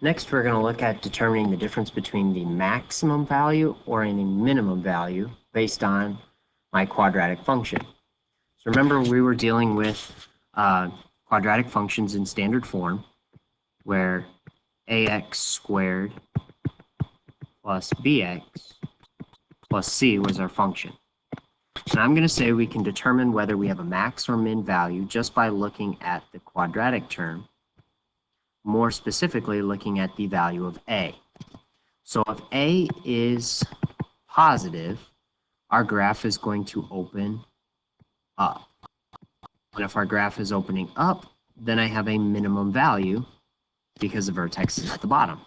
Next, we're going to look at determining the difference between the maximum value or a minimum value based on my quadratic function. So remember, we were dealing with quadratic functions in standard form, where ax squared plus bx plus c was our function. And I'm going to say we can determine whether we have a max or min value just by looking at the quadratic term, more specifically looking at the value of a. So if a is positive, our graph is going to open up. And if our graph is opening up, then I have a minimum value because the vertex is at the bottom.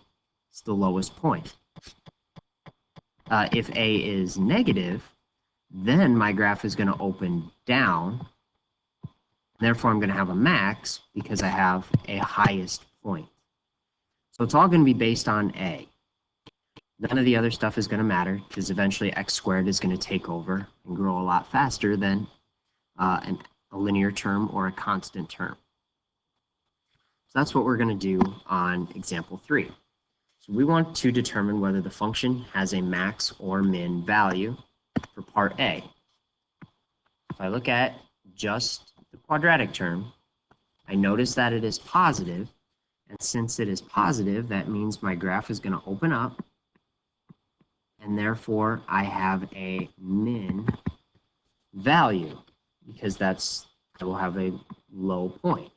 It's the lowest point. If a is negative, then my graph is going to open down. Therefore, I'm going to have a max because I have a highest point. So it's all going to be based on a. None of the other stuff is going to matter because eventually x squared is going to take over and grow a lot faster than a linear term or a constant term. So that's what we're going to do on example 3. So we want to determine whether the function has a max or min value for part A. If I look at just the quadratic term, I notice that it is positive, and since it is positive, that means my graph is going to open up, and therefore I have a min value because I will have a low point.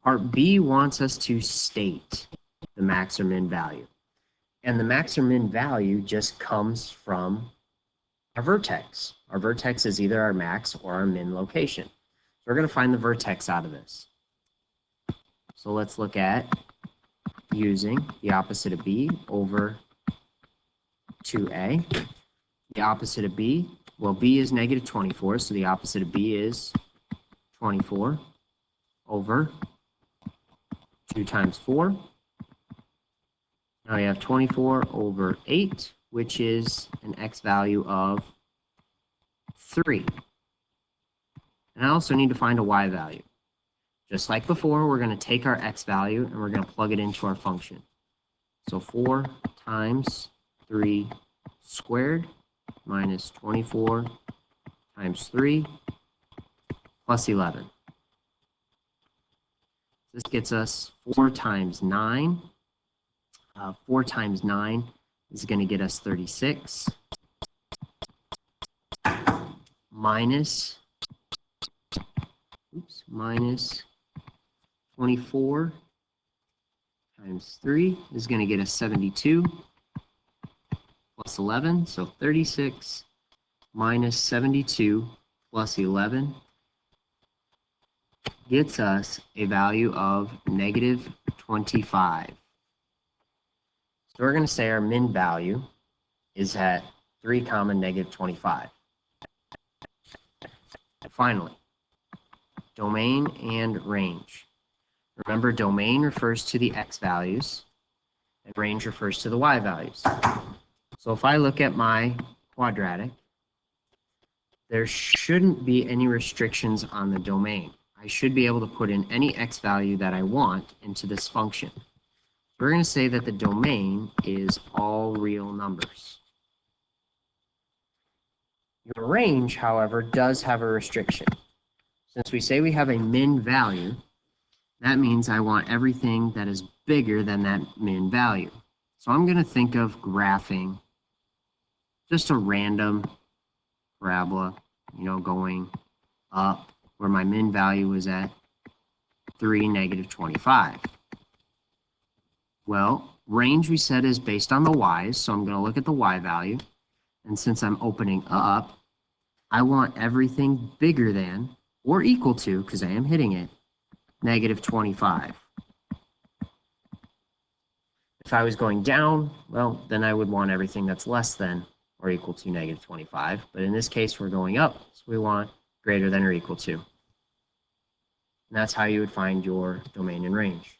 Part B wants us to state the max or min value. And the max or min value just comes from our vertex. Our vertex is either our max or our min location. So we're going to find the vertex out of this. So let's look at using the opposite of B over 2A. The opposite of B, well, B is negative 24, so the opposite of B is 24 over 2 times 4. Now we have 24 over 8, which is an x value of 3. And I also need to find a y value. Just like before, we're going to take our x value and we're going to plug it into our function. So 4 times 3 squared minus 24 times 3 plus 11. This gets us 4 times 9. 4 times 9 is going to get us 36 minus 24 times 3 is going to get us 72 plus 11, so 36 minus 72 plus 11 gets us a value of negative 25. So we're going to say our min value is at 3, negative 25. Finally, domain and range. Remember, domain refers to the x values, and range refers to the y values. So if I look at my quadratic, there shouldn't be any restrictions on the domain. I should be able to put in any x value that I want into this function. We're going to say that the domain is all real numbers. Your range, however, does have a restriction. Since we say we have a min value, that means I want everything that is bigger than that min value. So I'm going to think of graphing just a random parabola, going up where my min value is at 3, negative 25. Well, range we said is based on the y's, so I'm going to look at the y value. And since I'm opening up, I want everything bigger than or equal to, because I am hitting it, negative 25. If I was going down, well, then I would want everything that's less than or equal to negative 25. But in this case, we're going up, so we want greater than or equal to. And that's how you would find your domain and range.